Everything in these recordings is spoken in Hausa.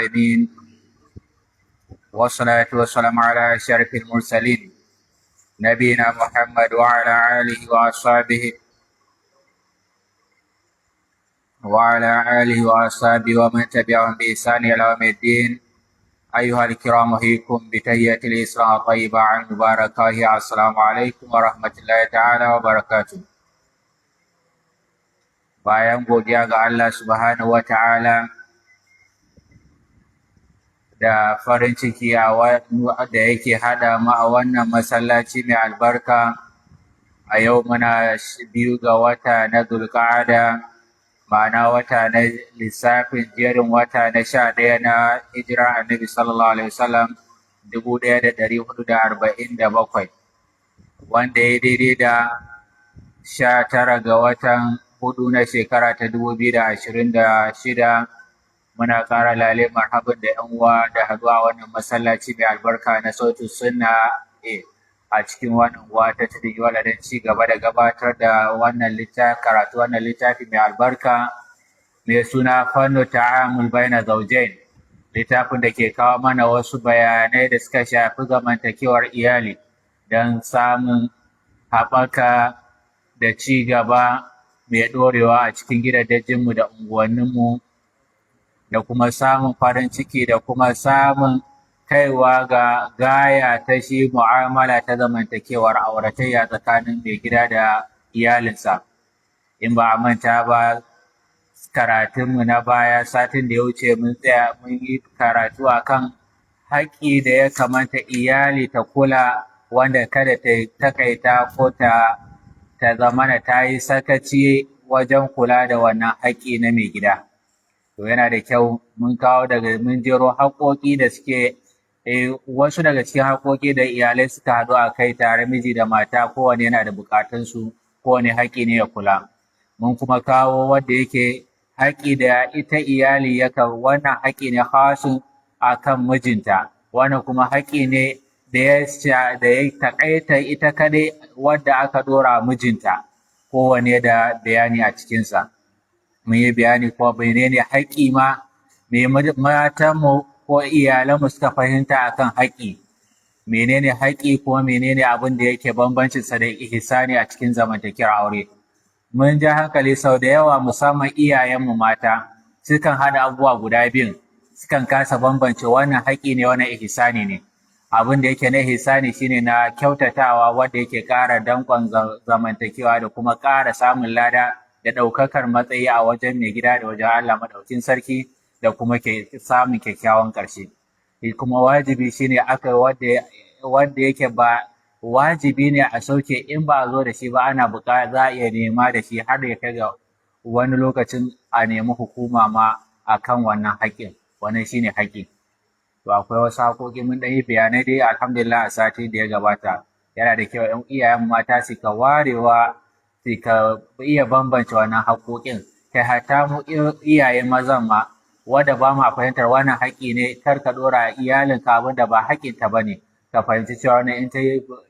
العالمين والصلاة والسلام على أشرف المرسلين نبينا محمد وعلى آله وأصحابه ومن تبعهم بإحسان إلى يوم الدين. أيها الكرام أحييكم بتحية الإسلام الطيبة المباركة. السلام عليكم ورحمة الله تعالى وبركاته. Bayan godiya ga Allah subhanahu wa ta'ala da farin ciki da yake haɗa mu a wannan masallaci mai albarka a yau muna 2 ga wata na Dhul-Qa'ada, ma'ana wata na lissafin jerin wata na 11 na hijira Annabi sallallahu alaihi wasallam 1447, wanda ya daidai da 19 ga watan 4 na shekara ta 2026. Muna ƙara lale marhaban da 'yan uwa da haduwa wannan masallaci mai albarka na Sautu Sunna a cikin wannan uwa ta Tudun Yola don ci gaba da gabatar da wannan littafi mai albarka mai suna Fannu Ta'amul Baina Zawjain, littafin da ke kawo mana wasu bayanai da suka shafi zamantakewar iyali don samun haɓaka da ci gaba mai ɗorewa a cikin gidajenmu da unguwanninmu, da kuma samun farin ciki da kuma samun kaiwa ga gaya ta shi mu'amala ta zamantakewar auratayya tsakanin mai gida da iyalinsa. In ba a manta ba, karatunmu na baya satin da ya wuce mun yi karatu akan haƙƙi da ya kamata iyali ta kula, wanda kada ta takaita ko ta zamana ta yi sakaci wajen kula da wannan haƙƙi na mai gida. To yana da kyau mun jero haƙoƙi da suke wasu daga cikin haƙoƙi da iyalai suka haɗu a kai tare, miji da mata kowane yana da buƙatunsu, kowane haƙƙi ne ya kula. Mun kuma kawo wanda yake haƙƙi da ita iyali wannan haƙƙi ne khasun akan mijinta, wannan kuma haƙƙi ne da ya taƙaita ita kaɗai wadda aka ɗora mijinta, kowane da bayani a cikinsa. Mun yi bayani ko menene haƙƙi ma me matanmu ko iyalanmu suka fahimta akan haƙƙi, menene haƙƙi kuma menene abin da yake bambancinsa da ihsani a cikin zamantakewar aure. Mun ja hankali sau da yawa musamman iyayenmu mata sukan haɗa abubuwa guda biyun, sukan kasa bambance wannan haƙƙi ne wannan ihsani ne. Abin da yake na ihsani shine na kyautatawa wanda yake ƙara danƙon zamantakewa da kuma ƙara samun lada da ɗaukakar matsayi a wajen mai gida da wajen Allah Maɗaukin Sarki, da kuma ke samun kyakkyawan ƙarshe. Kuma wajibi shine wanda yake ba wajibi ne a sauke, in ba a zo da shi ba ana za a iya nema da shi har ya kai ga wani lokacin a nemi hukuma ma akan wannan haƙƙin. Wannan shine haƙƙi. To akwai wasu haƙoƙi mun ɗan yi bayanai dai alhamdulillah a sati da ya gabata. Yana da kyau 'yan iyayen mata su ka iya bambance wannan haƙoƙin, kai hatta mu iyaye mazan ma wanda ba ma fahimtar wannan haƙƙi ne, kar ka ɗora iyalinka abin da ba haƙƙinta ba ne, ka fahimci cewa wannan in ta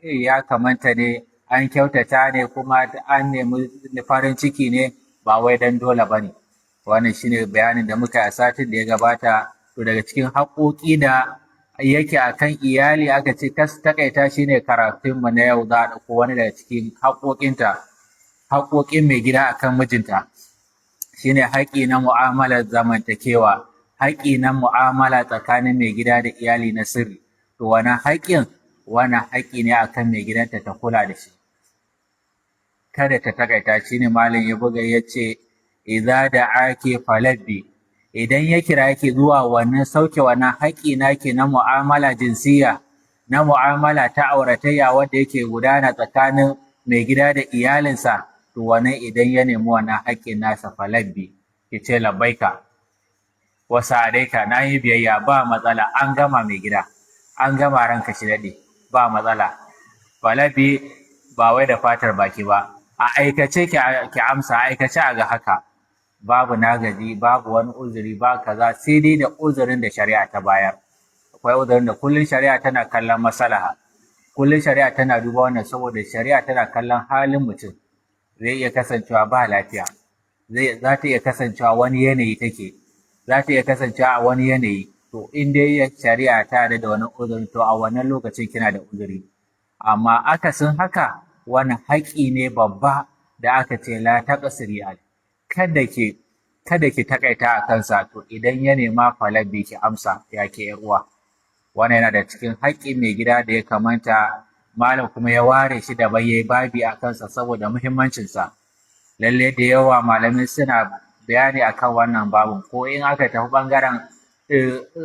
ya kamanta ne, an kyautata ne, kuma an nemi farin ciki ne, ba wai dan dole ba ne. Wannan shine bayanin da muka yi a satin da ya gabata. To daga cikin haƙoƙi da yake akan iyali aka ce takaita shine karatunmu na yau, za a ɗauko wani daga cikin haƙoƙin mai gida akan mijinta, shine haƙƙi na mu'amalar zamantakewa, haƙƙi na mu'amala tsakanin mai gida da iyali na sirri. To wannan haƙƙi ne akan mai gidanta ta kula da shi, kada ta takaita. Shine malam ya buga yace idza da'aki falabbi, idan ya kira ki zuwa wannan sauke wannan haƙƙi naki na mu'amala jinsiya, na mu'amala ta auratayya wanda yake gudana tsakanin mai gida da iyalinsa, to wannan idan ya nemi wannan haƙƙin nasa falabbi, ki ce labbaika wa sa'adaika, na yi biyayya, ba matsala, an gama mai gida, an gama, ranka shi daɗe, ba matsala. Falabbi ba wai da fatar baki ba, a aikace ki amsa, a aikace a ga haka, babu nagaji, babu wani uzuri, ba kaza, sai dai da uzurin da shari'a ta bayar. Akwai uzurin da kullum shari'a tana kallon maslaha, kullum shari'a tana duba wannan, saboda shari'a tana kallon halin mutum. Zai iya kasancewa ba lafiya, za ta iya kasancewa wani yanayi take, za ta iya kasancewa a wani yanayi, to in dai shari'a ta da wani uzuri to a wannan lokacin kina da uzuri. Amma akasin haka wani haƙƙi ne babba da aka ce la taqsiri al kada ki takaita a kansa, to idan ya nema falabbi ki amsa ya ke ‘yar uwa. Wannan yana da cikin haƙƙin mai gida da ya kamata malam kuma ya ware shi da yayi babi a kansa saboda muhimmancinsa. Lalle da yawa malamai suna bayani akan wannan babun, ko in aka tafi ɓangaren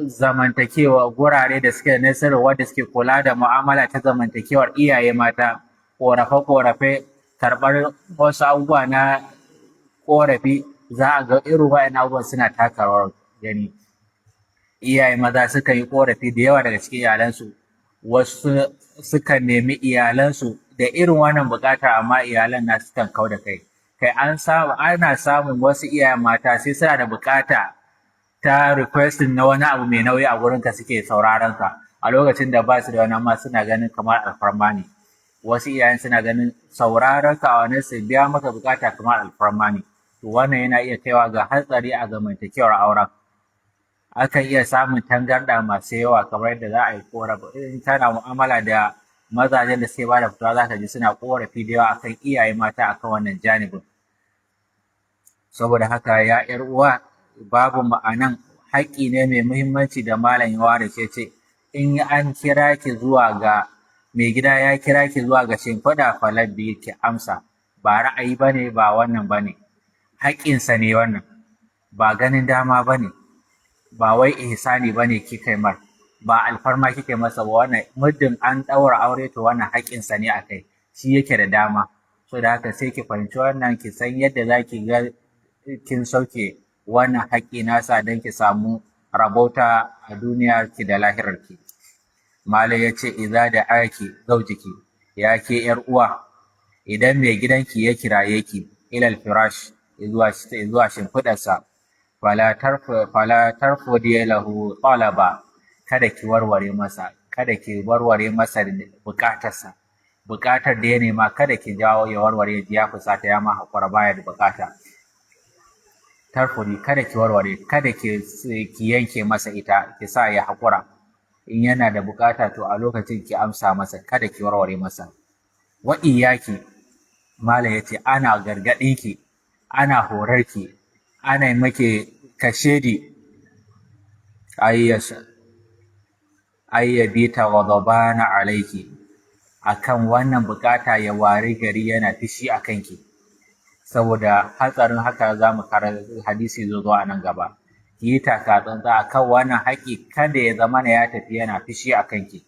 zamantakewa gurare da suke nasarar wadda suke kula da mu'amala ta zamantakewar iyaye mata, ƙorafe-ƙorafe, karɓar wasu abubuwa na ƙorafi, za a ga irin waɗannan abubuwan suna taka rawar gani. Iyaye maza suka yi ƙorafi da yawa daga cikin iyalansu, wasu sukan nemi iyalansu da irin wannan buƙatar amma iyalan na sukan kau da kai. Kai ana samun wasu iyayen mata sai suna da buƙata ta requesting na wani abu mai nauyi a gurinka suke sauraron ka, a lokacin da ba su da wani ma suna ganin kamar alfarma ne. Wasu iyayen suna ganin sauraron ka a wani su biya maka buƙata kamar alfarma ne. To wannan yana iya kaiwa ga hatsari a zamantakewar auren. Akan iya samun tangarɗa masu yawa kamar yadda za a yi ƙorafi in tana mu'amala da mazajen da suke ba da fitawa, za ka ji suna ƙorafi da yawa akan iyaye mata akan wannan janibin. Saboda haka ya ‘yar uwa, babu ma'anan haƙƙi ne mai muhimmanci da malam ya ware ce in an kira ki zuwa ga mai gida ya kira ki zuwa ga shimfiɗa falabbi ki amsa, ba ra'ayi bane, ba wannan bane, haƙƙinsa ne wannan, ba ganin dama bane, ba wai ihsani bane kika yi mar, ba alfarma kike masa ba. Wannan muddin an ɗaura aure to wannan haƙƙinsa ne a kai, shi yake da dama. So da haka sai ki fahimci wannan, ki san yadda za ki ga kin sauke wannan haƙƙi nasa don ki samu rabauta a duniya ki da lahirarki. Malam ya ce idza da aki zaujiki, ya ke ‘yar uwa, idan mai gidanki ya kiraye ki ilal firash zuwa shimfiɗarsa, fala tarfudi lahu talaba, kada ki warware masa buƙatarsa. Buƙatar da ya nema kada ki jawo ya warware, ya fusata ya ma haƙura baya da buƙata. Tarfudi, kada ki warware, kada ki yanke masa ita, ki sa ya haƙura. In yana da buƙata to a lokacin ki amsa masa, kada ki warware masa. Wa iyaki, malam ya ce ana gargaɗinki, ana horarki, ana maki kashedi ayyabita wa zabana alaiki, akan wannan buƙata ya wari gari yana fishi a kanki. Saboda hatsarin haka za mu karanta hadisi zo a nan gaba. Ki yi taka tsantsa a kan wannan haƙƙi, kada ya zama ya tafi yana fishi a kanki.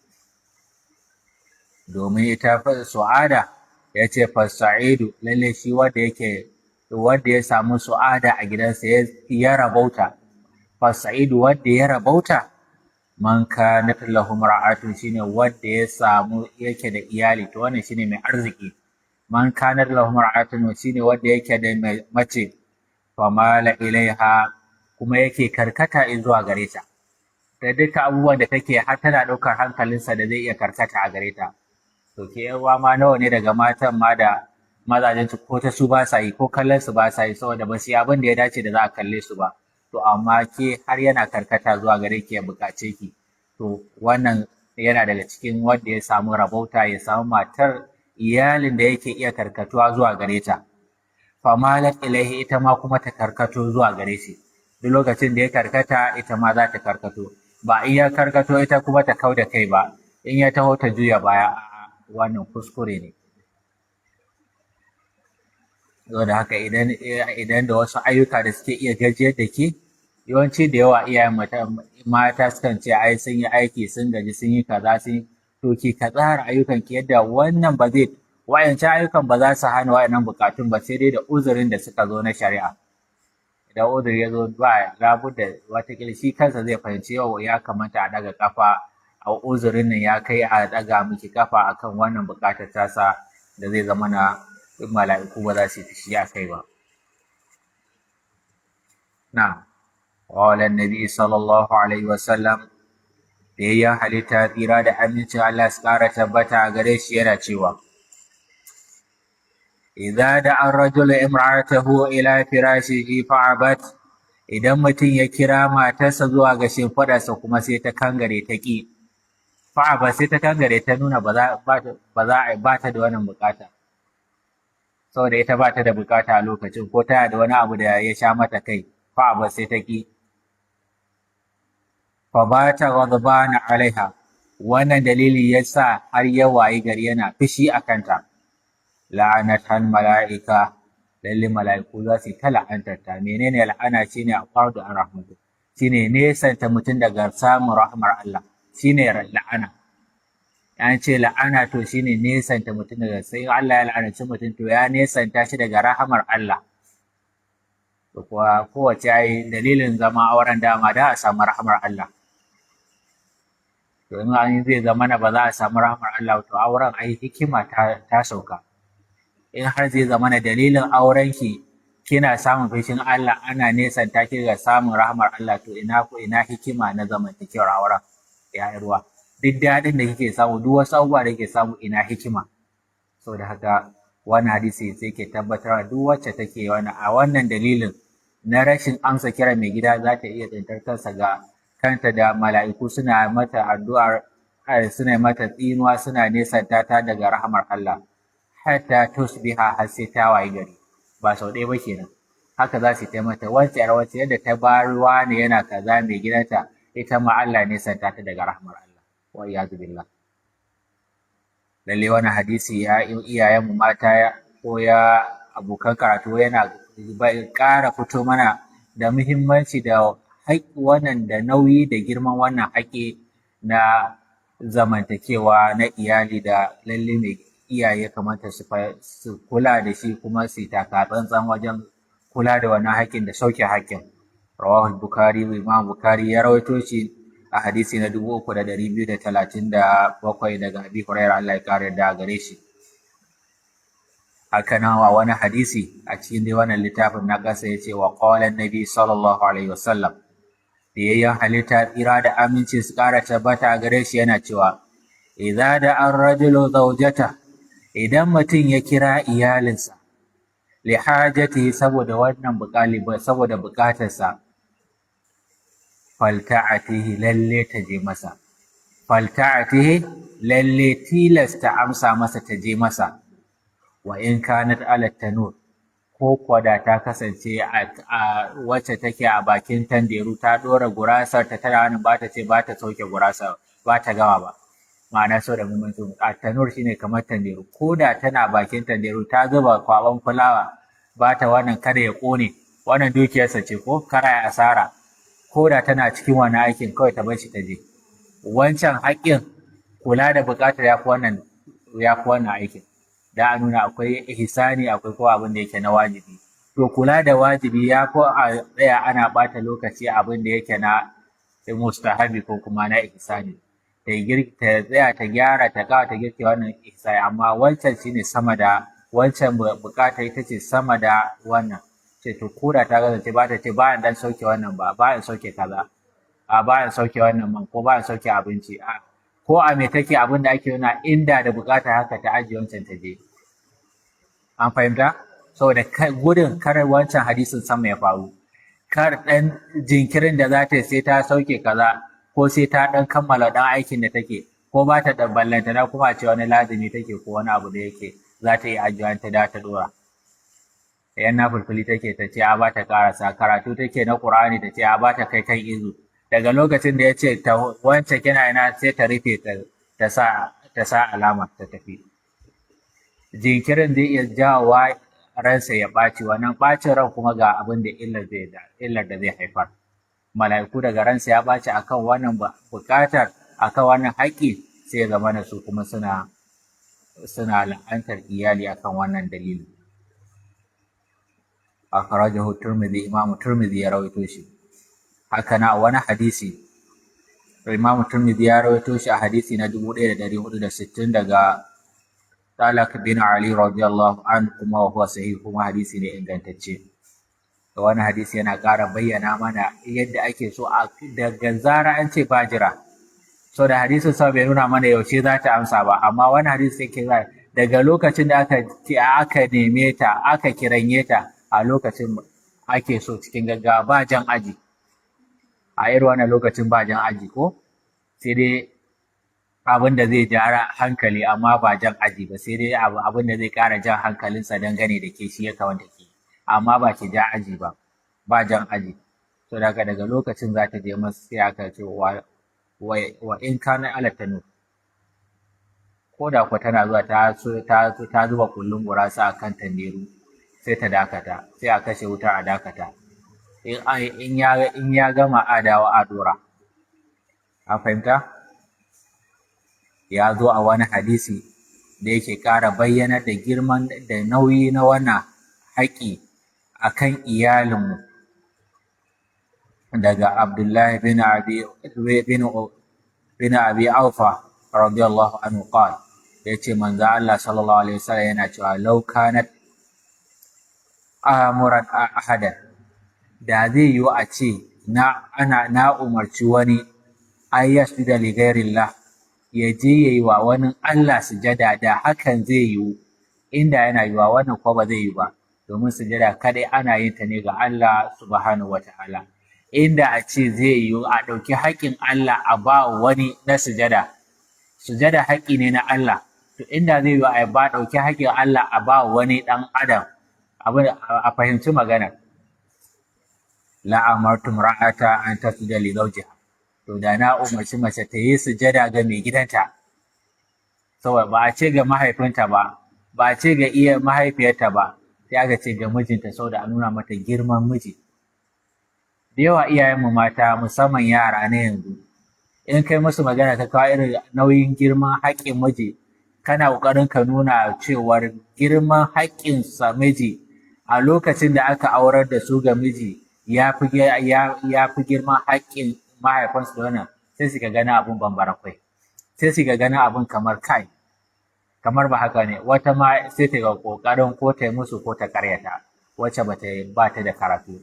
Domin ita su'ada ya ce fasa'idu, lalle shi wanda ya samu su'ada a gidansa ya rabauta. Fasa'idu wanda ya rabauta, man kanat lahu mar'atun, shine wanda ya samu yake da iyali, to wannan shine mai arziki. Man kanar lahu mar'atun, shine wanda yake da mace, famala ilaiha, kuma yake karkata zuwa gare ta, da duka abubuwan da take har tana ɗaukar hankalinsa da zai iya karkata a gare ta. To ke yawa ma nawa ne daga matan ma da mazajen su ko ta su ba sa yi, ko kallon su ba sa yi, saboda ba su yi abin da ya dace da za a kalle su ba. To amma ke har yana karkata zuwa gare ki ya buƙace ki, to wannan yana daga cikin wanda ya samu rabauta, ya samu matar iyalin da yake iya karkatuwa zuwa gare ta. Famalat ilaihi, ita ma kuma ta karkato zuwa gare shi. Duk lokacin da ya karkata ita ma za ta karkato, ba in ya karkato ita kuma ta kau da kai ba, in ya taho ta juya baya, wannan kuskure ne. Saboda haka idan da wasu ayyuka da suke iya gajiyar da ke, yawanci da yawa iyayen mata sukan ce ai sun yi aiki sun gaji sun yi kaza to ki ka tsara ayyukan ki yadda wannan ba zai, wayancan ayyukan ba za su hana wayannan bukatun ba, sai dai da uzurin da suka zo na shari'a. Idan uzuri ya zo ba labudda, watakila shi kansa zai fahimci yau ya kamata a daga kafa, a uzurin nan ya kai a daga miki kafa akan wannan bukatar tasa, da zai zama na mala'iku ba za su yi shi a kai ba. Na qala annabi sallallahu alaihi wasallam, da ya halitta tsira da amincin Allah su ƙara tabbata a gare shi yana cewa, idza da'a ar-rajulu imra'atahu ila firashihi fa'abat, idan mutum ya kira matarsa zuwa ga shimfiɗarsa kuma sai ta kangare ta ƙi fa'a ba sai ta kangare ta nuna ba ta da wannan bukata saboda ita ba ta da bukata a lokacin ko tana da wani abu da ya sha mata kai fa'a ba sai ta ƙi fa ba ta ghadbana alaiha wannan dalili ya sa har ya wayi gari yana fushi a kanta la'anatan mala'ika lalle mala'iku za su yi ta la'antarta menene la'ana shine a fardu an rahmatu shine nesanta mutum daga samun rahmar Allah shine la'ana an ce la'ana to shine nesanta mutum daga sai Allah ya la'anci mutum to ya nesanta shi daga rahamar Allah to kuwa kowace ai dalilin zama auren dama da a samu rahamar Allah to in an zai zama na ba za a samu rahamar Allah to auren ai hikima ta sauka in har zai zama na dalilin aurenki kina samun fushin Allah ana nesanta ki ga samun rahmar Allah to ina hikima na zamantakewar auren ya ruwa duk daɗin da kike samu duk wasu abubuwa da kike samu ina hikima saboda haka wannan hadisi sai ke tabbatar duk wacce take a wannan dalilin na rashin amsa kira mai gida za ta iya tsintar kansa ga kanta da mala'iku suna mata addu'ar suna mata tsinuwa suna nesanta ta daga rahmar Allah hatta tusbiha har sai ta wayi gari ba sau ɗaya ba kenan haka za su ta mata wacce yadda ta ba ruwa ne yana kaza mai gidanta ita ma Allah ne santa ta daga rahmar Allah wa iyadu billah lalle wannan hadisi ya iyayen mu mata ko ya abokan karatu yana ƙara fito mana da muhimmanci da wannan da nauyi da girman wannan haƙƙi na zamantakewa na iyali da lalle mai iyaye kamata su kula da shi kuma su taka tsantsan wajen kula da wannan haƙƙin da sauke haƙƙin rawahul bukhari imam bukhari ya rawaito shi a hadisi na 3237 daga abi hurairah Allah ya kare da gare shi haka nan wa wani hadisi a cikin dai wannan littafin na kasa yace wa qala annabi sallallahu alaihi wasallam biyayyan halitta tsira da aminci su kara tabbata gare shi yana cewa idza da ar-rajulu zawjata idan mutum ya kira iyalinsa li hajatihi saboda wannan saboda bukatarsa falta'atihi lalle ta je masa falta'atihi lalle tilasta amsa masa ta je masa wa in kanat ala tanur ko kwada ta kasance a wacce take a bakin tanderu ta dora gurasar ta tana wani ba ta ce ba ta sauke gurasa ba ta gama ba ma'ana so da muhimmanci a tanur shine kamar tanderu ko da tana bakin tanderu ta zuba kwaban fulawa ba ta wannan kada ya kone wannan dukiyarsa ce ko kara ya asara ko da tana cikin wani aikin kawai ta bar shi ta je wancan haƙƙin kula da buƙatar ya fi wannan aikin da a nuna akwai ihsani akwai ko abin da yake na wajibi to kula da wajibi ya fi a tsaya ana ɓata lokaci abin da yake na mustahabi ko kuma na ihsani ta tsaya ta gyara ta kawo ta girke wannan ihsani amma wancan shine sama da wancan buƙatar ita ce sama da wannan ce to koda ta kasance ba ta ce ba dan sauke wannan ba in sauke kaza ba in sauke wannan man ko ba in sauke abinci ko a me take abin da ake nuna inda da buƙatar haka ta ajiye wancan ta je an fahimta saboda gudun kar wancan hadisin sama ya faru kar dan jinkirin da za ta yi sai ta sauke kaza ko sai ta dan kammala dan aikin da take ko ba ta da ballanta na kuma a ce wani lazimi take ko wani abu da yake za ta yi ajiya ta da ta dora yan nafulfuli take ta ce a ba ta karasa karatu take na Qur'ani ta ce a ba ta kai kan izu daga lokacin da ya ce ta wance kina ina sai ta rufe ta sa alama ta tafi jinkirin zai iya jawowa ransa ya ɓaci wannan ɓacin ran kuma ga abin da illar da zai haifar mala'iku daga ransa ya ɓaci akan wannan buƙatar akan wannan haƙƙi sai ya zama su kuma suna la'antar iyali akan wannan dalili akhrajahu Tirmidhi Imam Tirmidhi ya rawaito shi haka na wani hadisi Imam Tirmidhi ya rawaito shi a hadisi na 1460 daga Talak bin Ali radiyallahu anhu kuma huwa sahih kuma hadisi ne ingantacce wani hadisi yana ƙara bayyana mana yadda ake so daga zara an ce fajira so da hadisin sa bai nuna mana yaushe za ta amsa ba amma wani hadisi yake daga lokacin da aka neme ta aka kiranye ta a lokacin ake so cikin gaggawa ba jan aji. A irin wannan lokacin ba jan aji ko sai dai abin da zai ja hankali amma ba jan aji ba, sai dai abin da zai ƙara jan hankalinsa dangane da ke shi ya kamata ke, amma ba ki ja aji ba, ba jan aji. So daga lokacin za ta je masu sai aka ce wa in kana ala tanu, ko da kuwa tana zuwa ta zuba kullun gurasa a kan tanderu sai ta dakata, sai a kashe wuta a dakata. In ya gama adawa a dora. A fahimta? Ya zo a wani hadisi da yake ƙara bayyana da girman da nauyi na wannan haƙƙi a kan iyalinmu, daga Abdullahi bin Abi Aufa radiyallahu anhu qala, yace manzo Allah sallallahu alaihi wasallam yana cewa law kanat amuran ahadan, da zai yiwu a ce na umarci wani ay yasjuda li ghairillah, ya je yayi wa wani Allah sujada, da hakan zai yiwu. Inda yana yiwa, wannan ko ba zai yi ba, domin sujada kadai ana yin ta ne ga Allah subhanahu wataala. Inda a ce zai yiwu a ɗauki haƙƙin Allah a ba wani na sujada haƙƙi ne na Allah, to inda zai yiwu a ɗauki haƙƙin Allah a ba wani ɗan adam, a fahimci magana, la amartum ra'ata an tasjuda li zawjiha, to da na umarci mace ta yi sujada ga mai gidanta, saboda ba a ce ga mahaifinta ba, ba a ce ga mahaifiyarta ba, sai aka ce ga mijinta, saboda a nuna mata girman miji. Da yawa iyayenmu mata, musamman yara na yanzu, in kai musu magana ta kawo irin nauyin girman haƙƙin miji, kana ƙoƙarin ka nuna cewar girman haƙƙinsa miji a lokacin da aka aurar da su ga miji ya fi girman haƙƙin mahaifansu da wannan, sai su ga gani abin bambarakwai, sai su ga gani abin kamar kamar ba haka ne. Wata ma sai ta ga ƙoƙarin ko ta yi musu ko ta karyata, wacce ba ta da karatu.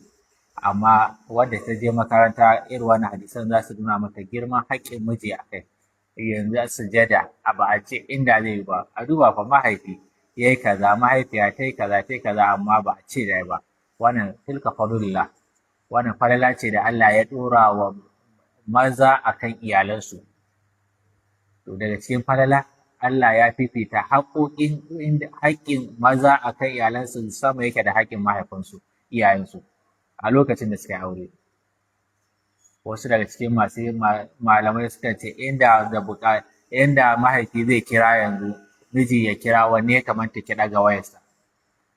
Amma wadda ta je makaranta, irin wannan hadisan za su nuna mata girman haƙƙin miji a kai. Yanzu sujada ba a ce inda zai yi ba, a duba fa mahaifi ya yi kaza, mahaifiya ta yi kaza, amma ba a ce da ba. Wannan tilka fadlullah, wannan falala ce da Allah ya ɗora wa maza akan iyalansu. To daga cikin falala, Allah ya fifita haƙƙin maza akan iyalansu sama yake da haƙƙin mahaifansu, iyayensu, a lokacin da suka yi aure. Wasu daga cikin masu malamai suka ce inda mahaifi zai kira yanzu, miji ya kira, wanne ya kamata ki ɗaga wayarsa,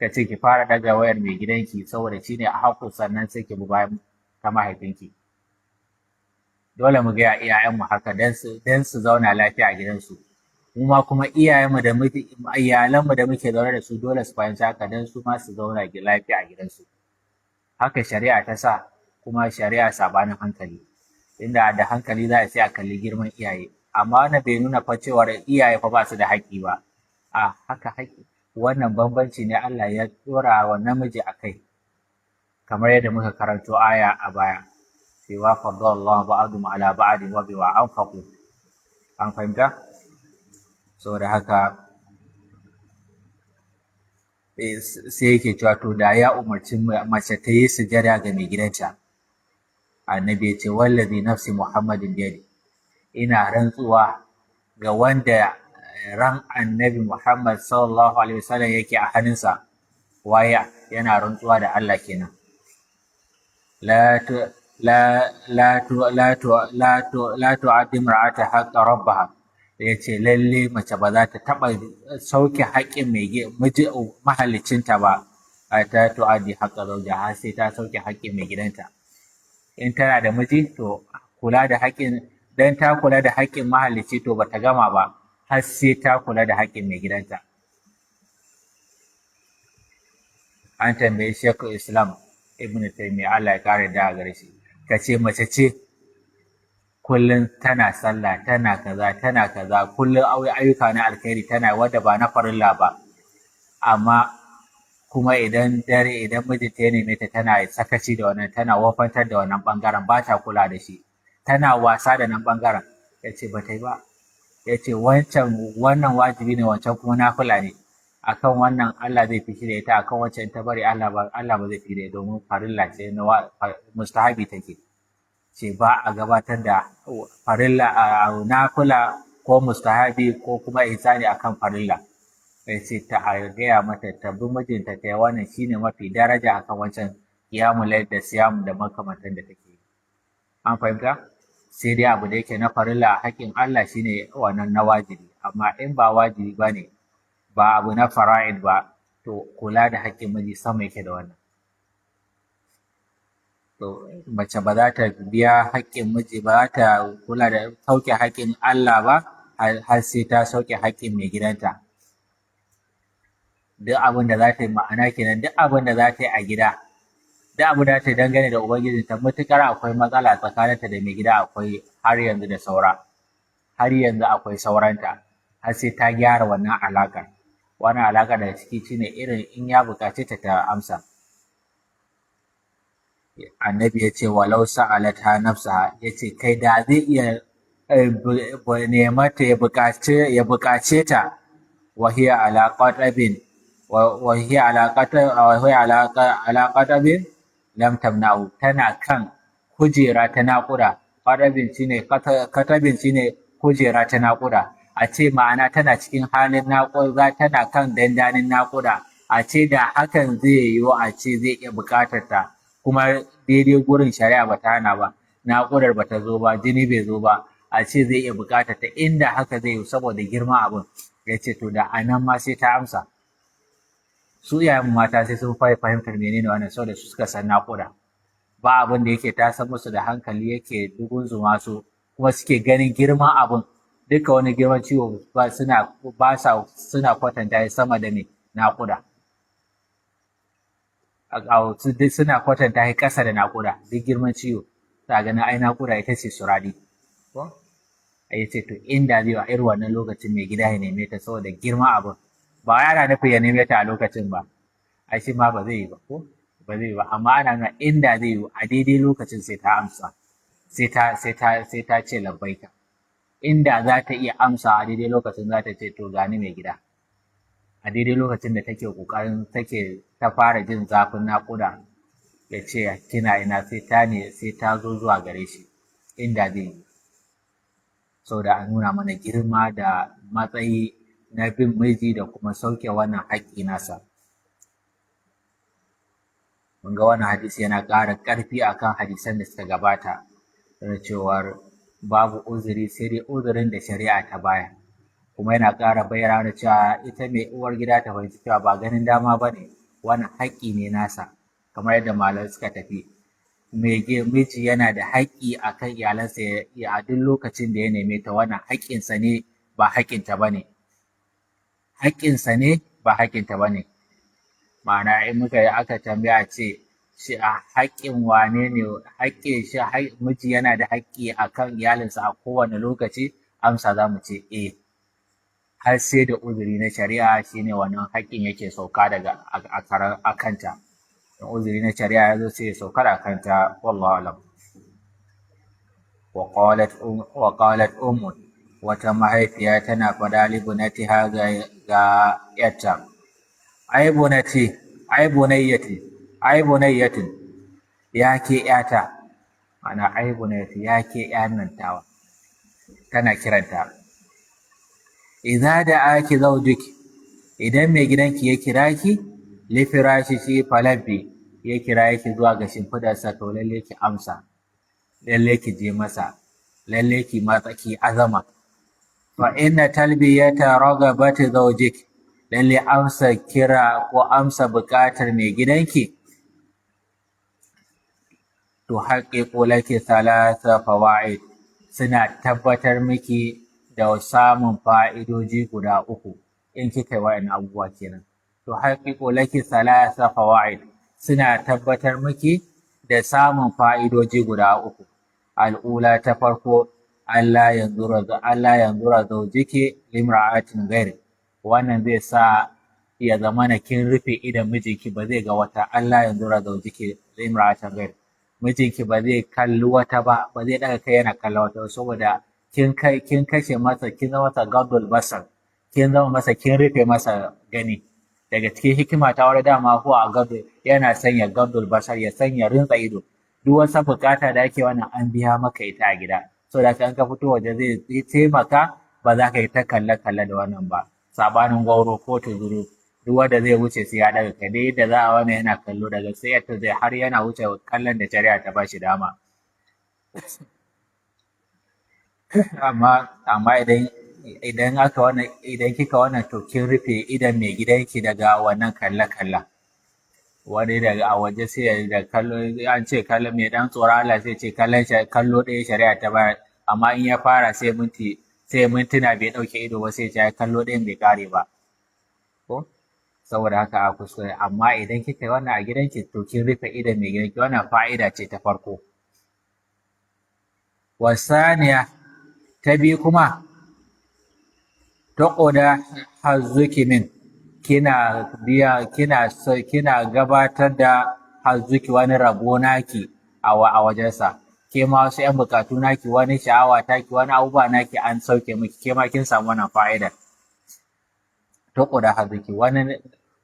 ka ce ki fara ɗaga wayar mai gidanki saboda shi ne a haƙƙo, sannan sai ki bi bayan ta mahaifinki. Dole mu gaya iyayenmu haka don su zauna lafiya a gidansu. Kuma iyalanmu da muke zaune da su dole su fahimci haka don su ma su zauna lafiya a gidansu. Haka shari'a ta sa, kuma shari'a sabanin hankali. Inda da hankali za a sai a kalli girman iyaye. Amma wannan bai nuna fa cewar iyaye fa ba su da haƙƙi ba. Haka haƙƙi. Wannan bambanci ne Allah ya ɗora wa namiji a kai. Kamar yadda muka karanto aya a baya. Cewa faddallahu ba'dhum ala ba'din wa bima anfaqu. An fahimta? Saboda haka sai yake cewa to da ya umarci mace ta yi sujada ga mai gidanta. Annabi ya ce wallazi nafsi Muhammadin biyadi, ina rantsuwa ga wanda ran annabi Muhammad sallallahu alaihi wasallam yake a hannunsa. Waya yana rantsuwa da Allah kenan. la tu'addi mar'ata haqqa rabbaha, yace lalle mace ba za ta taba sauke haƙƙin mahalicinta ba, ta tu'addi haqqa zawjiha, sai ta sauke haƙƙin mai gidanta. In tana da miji, to kula da haƙƙin, dan ta kula da haƙƙin mahalici, to bata gama ba har sai ta kula da haƙƙin mai gidanta. An tambayi Sheikhul Islam Ibn Taymiyyah, Allah ya kare da gare shi, kace mace ce kullum tana sallah, tana kaza, kullum ayyuka na alkhairi tana, wadda ba na farilla ba, amma kuma idan mijinta ya neme ta, tana sakaci da wannan, tana wofantar da wannan bangaren, ba ta kula da shi, tana wasa da nan bangaren. Yace ba ta yi ba. Yace wannan wajibi ne, wancan kuma nafila ne. akan wannan Allah zai fishi da ita, akan wancan ta bari Allah ba zai fishi da ita, domin farilla ce na mustahabi take. Ce ba a gabatar da farilla a nafila ko mustahabi ko kuma ihsani akan farilla. Sai ce ta gaya mata ta bi mijinta ta wannan shine mafi daraja akan wancan qiyamul layl da siyam da makamantan da take yi. An fahimta? Sai dai abu da yake na farilla haƙƙin Allah shine wannan na wajibi, amma in ba wajibi bane, ba abu na fara'id ba, to kula da haƙƙin miji sama yake da wannan. To mace ba za ta biya haƙƙin miji ba, za ta kula da sauke haƙƙin Allah ba har sai ta sauke haƙƙin mai gidanta. Duk abin da za ta yi ma'ana kenan, duk abin da za ta yi a gida, duk abin da za ta yi dangane da ubangijinta, matuƙar akwai matsala tsakaninta da mai gida, akwai har yanzu da saura, har yanzu akwai sauranta, har sai ta gyara wannan alaƙar. Wannan alaƙar da ciki shine irin in ya buƙace ta amsa. Annabi ya ce walau sa'alata nafsaha, ya ce kai da zai iya nemata ya buƙace ta, wahiya ala qatabin lam tamna'u, tana kan kujera ta naƙuda. Katabin shine kujera ta naƙuda. A ce ma'ana tana cikin halin naƙuda, tana kan dandanin naƙuda. A ce da hakan zai yiwu, a ce zai iya buƙatar ta, kuma daidai gurin shari'a ba ta hana ba, naƙudar ba ta zo ba, jini bai zo ba, a ce zai iya buƙatar ta, inda haka zai yiwu saboda girma abin, ya ce to da a nan ma sai ta amsa. Su iyayen mata sai sun fahimtar menene wannan, saboda su suka san naƙuda. Ba abin da yake tasar musu da hankali yake dugunzuma su, kuma suke ganin girman abin. Duka wani girman ciwo suna kwatanta sama da mai naƙuda. Duk suna kwatanta shi ƙasa da naƙuda, duk girman ciwo. Za ganin ai naƙuda ita ce suradi. Ya ce to inda zai wa irin wannan lokacin mai gida ya neme ta saboda girma abin, ba yana nufin ya neme ta a lokacin ba, ai shi ma ba zai yi ba, ko ba zai yi ba, amma ana nuna inda zai yi a daidai lokacin sai ta amsa, sai ta ce labbaika. Inda za ta iya amsa a daidai lokacin, za ta ce to gani mai gida. A daidai lokacin da take ƙoƙarin ta fara jin zafin naƙuda, ya ce kina ina, sai ta zo zuwa gare shi, inda zai yi. Saboda a nuna mana girma da matsayi na bin miji da kuma sauke wannan haƙƙi nasa. Mun ga wannan hadisi yana ƙara ƙarfi akan hadisan da suka gabata, da cewar babu uzuri sai dai uzurin da shari'a ta baya. Kuma yana ƙara bayyana da cewa ita mai uwar gida ta fahimci cewa ba ganin dama ba ne, wannan haƙƙi ne nasa, kamar yadda malamai suka tafi. Miji yana da haƙƙi a kan iyalansa a duk lokacin da ya neme ta, wannan haƙƙinsa ne ba haƙƙinta ba ne. Haƙƙinsa ne ba haƙƙinta ba ne. Ma'ana in aka tambaya ce shi a haƙƙin wane ne, miji yana da haƙƙi a kan iyalinsa a kowane lokaci, amsa za mu ce har sai da uzuri na shari'a shine wannan haƙƙin yake sauka daga a kanta. In uzuri na shari'a ya zo sai ya sauka da kanta, wallahu alam. wa qalat ummu, wata mahaifiya tana faɗa li bunatiha ga yarta, ai bunayyati, ya ke yata, ana ai bunayyati, ya ke yan nan tawa, tana kiranta. Idza da'aki zawjuki, idan mai gidanki ya kira ki, li firashihi falabbi, ya kira ki zuwa ga shimfidarsa, to lalle ki amsa, lalle ki je masa, lalle ki matsa ki azama. Fa inna talbiyata ragabati zawjiki, lalle amsa kira ko amsa buƙatar mai gidanki, to haƙiƙo laki thalatha fawaid, suna tabbatar miki da samun fa'idoji guda uku in kika yi wa'in abubuwa kenan. To haƙiƙo laki thalatha fawaid, suna tabbatar miki da samun fa'idoji guda uku. Al'ula ta farko, Allah yanzura zaujiki limra'atin ghairi, wannan zai sa ya zamana kin rufe idan mijinki ba zai ga wata. Allah yanzura zaujiki limra'atin ghairi, mijinki ba zai kalli wata ba zai daga kai yana kalla wata, saboda kin kashe masa, kin zama masa gadul basar, kin rufe masa gani, daga cikin hikima ta aure dama ko a gado yana sanya gabdul basar ya sanya rinsa ido duk wata bukata da ake wannan an biya maka ita a gida so da kan ka fito waje zai taimaka ba za ka yi ta kalle da wannan ba sabanin gwauro ko tuzuru duk wanda zai wuce sai ya daga kai dai da za a wani yana kallo daga sai ya zai har yana wuce kallon da shari'a ta bashi dama amma idan aka wannan idan kika wannan to kin rufe idan mai gidanki daga wannan kalle wani daga a waje sai da kallo an ce kallo mai dan tsoron Allah sai ce kallo ɗaya shari'a ta bayar amma in ya fara sai mintuna bai ɗauke ido ba sai ya kallo ɗayan bai kare ba ko saboda haka a kuskure amma idan kika yi wannan a gidanki to kin rufe idan mai gidanki wannan fa'ida ce ta farko wasaniya ta biyu kuma taƙoda hazzuki min kina gabatar da hazzuki wani rabo naki a wajensa ke ma wasu 'yan bukatu naki wani sha'awa taki wani abubuwa naki an sauke miki ke ma kin samu wannan fa'idar taƙoda hazzuki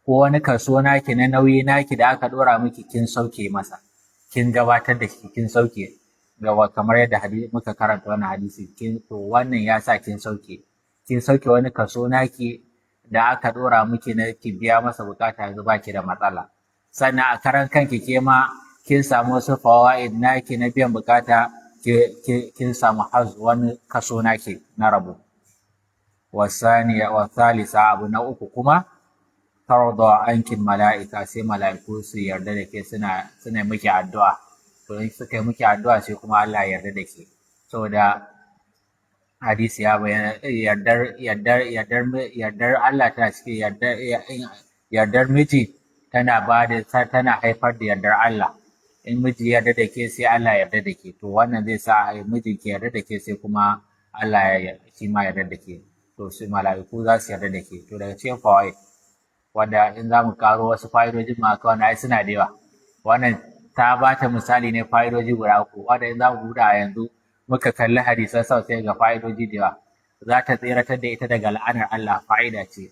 wani kaso naki na nauyi naki da aka ɗora miki kin sauke masa kin gabatar da shi kin sauke gaba kamar yadda muka karanta wannan hadisi to wannan ya sa kin sauke wani kaso naki da aka ɗora miki na ki biya masa bukata yanzu baki da matsala sannan a karan kanki ke ma kin samu wasu fawaid naki na biyan bukata kin samu wani kaso naki na rabo wasalisa abu na uku kuma tarda ankin mala'ika sai mala'iku su yarda da ke suna miki addu'a to in suka yi miki addu'a sai kuma Allah ya yarda da ke saboda hadisi ya bayyana yardar Allah tana cikin yardar miji tana haifar da yardar Allah in miji yarda da ke sai Allah ya yarda da ke to wannan zai sa miji ki yarda da ke sai kuma Allah ya shi ma yarda da ke to sai mala'iku za su yarda da ke to daga cikin fawaid wanda in za mu karo wasu fa'idojin ma kawai ai suna da yawa wannan ta ba ta misali ne fa'idoji guda uku wanda in za mu buɗe a yanzu muka kalli hadisan sau sai ga fa'idoji da yawa za ta tseratar da ita daga la'anar Allah fa'ida ce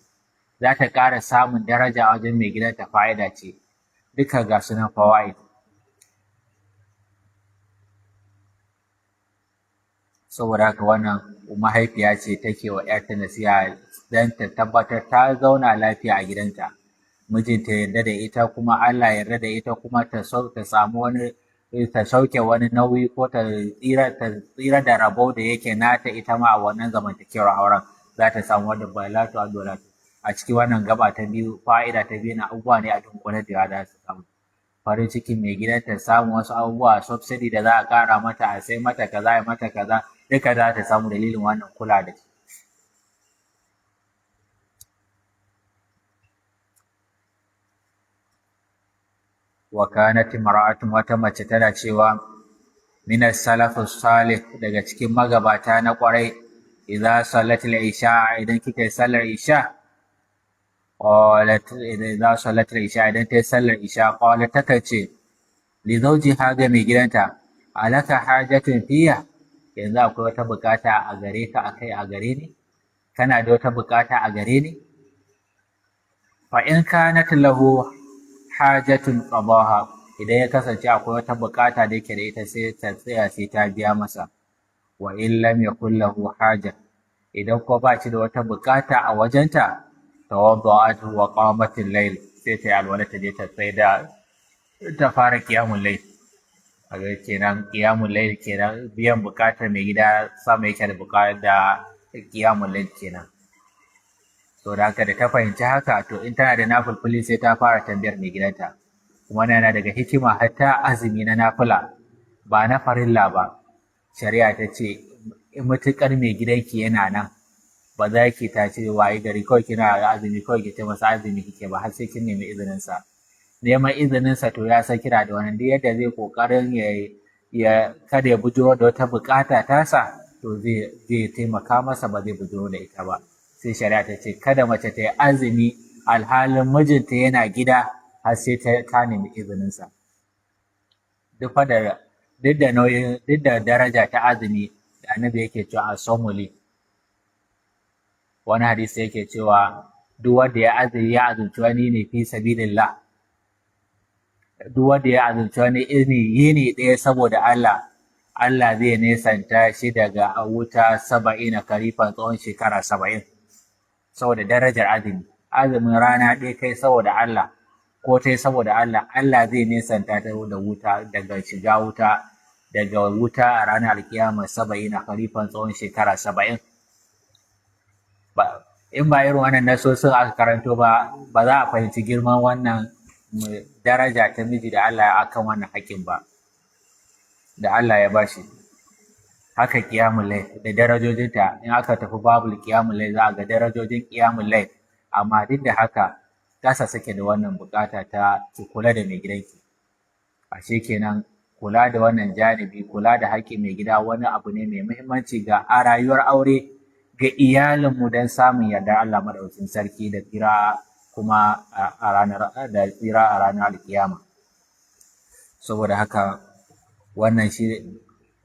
za ta ƙara samun daraja wajen mai gidanta fa'ida ce duka ga sunan fawaid saboda haka wannan mahaifiya ce take wa ‘yarta nasiha don ta tabbatar ta zauna lafiya a gidanta mijinta yarda da ita kuma Allah yarda da ita kuma ta samu wani ta sauke wani nauyi ko ta tsira da rabo da yake nata ita ma a wannan zamantakewar auren za ta samu wanda balatu a dolatu a cikin wannan gaba ta biyu fa'ida ta biyu na abubuwa ne a dunkule da yawa za su samu farin cikin mai gidanta samun wasu abubuwa subsidy da za a ƙara mata a sai mata kaza ya mata kaza duka za ta samu dalilin wannan kula da shi wa kanat imra'atun wata mace tana cewa min as-salafus salih daga cikin magabata na kwarai idza sallatil isha idan kika sallar isha qalat idza sallatil isha idan ta sallar isha qalat takace li zawjiha ga mai gidanta alaka hajatun fiya yanzu akwai wata bukata a gare ka akai a gare ni kana da wata bukata a gare ni fa in kanat lahu hajatun qadaha idan ya kasance akwai wata bukata da yake da ita sai ta tsaya sai ta biya masa wa in lam yakul lahu haja idan ko ba shi da wata bukata a wajenta tawadda'at wa qamatil layl sai ta alwala ta je ta tsaya da ta fara qiyamul layl kaga kenan qiyamul layl kenan biyan bukatar mai gida sama yake da bukatar da qiyamul layl kenan to da haka da ta fahimci haka to in tana da nafilfili sai ta fara tambayar mai gidanta kuma yana daga hikima hatta azumi na nafila ba na farilla ba shari'a ta ce in matuƙar mai gidanki yana nan ba za ki ta ce waye gari kawai kina azumi kawai ki ce masa azumi kike ba har sai kin nemi izinin sa neman izinin sa to ya san kira da wannan duk yadda zai kokarin ya kada ya bujuro da wata bukata tasa to zai taimaka masa ba zai bujuro da ita ba sai shari'a ta ce kada mace ta yi azumi alhalin mijinta yana gida har sai ta nemi izininsa. Duk da daraja ta azumi da annabi yake cewa a somuli wani hadisi yake cewa duk wanda ya azumci wani ne fi sabilillah, duk wanda ya azumci wani yini ɗaya saboda Allah, Allah zai nesanta shi daga wuta 70 karifan tsawon shekara 70 saboda darajar azumi. Azumin rana ɗaya kai saboda Allah ko tai saboda Allah, Allah zai nesanta ta da wuta daga shiga wuta, daga wuta a ranar alkiyama 70 karifan tsawon shekara 70. In ba irin wannan nasosin aka karanto ba, ba za a fahimci girman wannan daraja ta miji da Allah ya akan wannan haƙƙin ba, da Allah ya bashi. Haka qiyamul layl da darajojinta, in aka tafi babul qiyamul layl za a ga darajojin qiyamul layl, amma duk da haka kasa sake da wannan bukata ta ki kula da mai gidanki. Ashe kenan kula da wannan janibi, kula da haƙƙin mai gida wani abu ne mai muhimmanci ga a rayuwar aure, ga iyalinmu don samun yardar Allah madaukakin sarki da tsira kuma a ranar alkiyama. Saboda haka wannan shi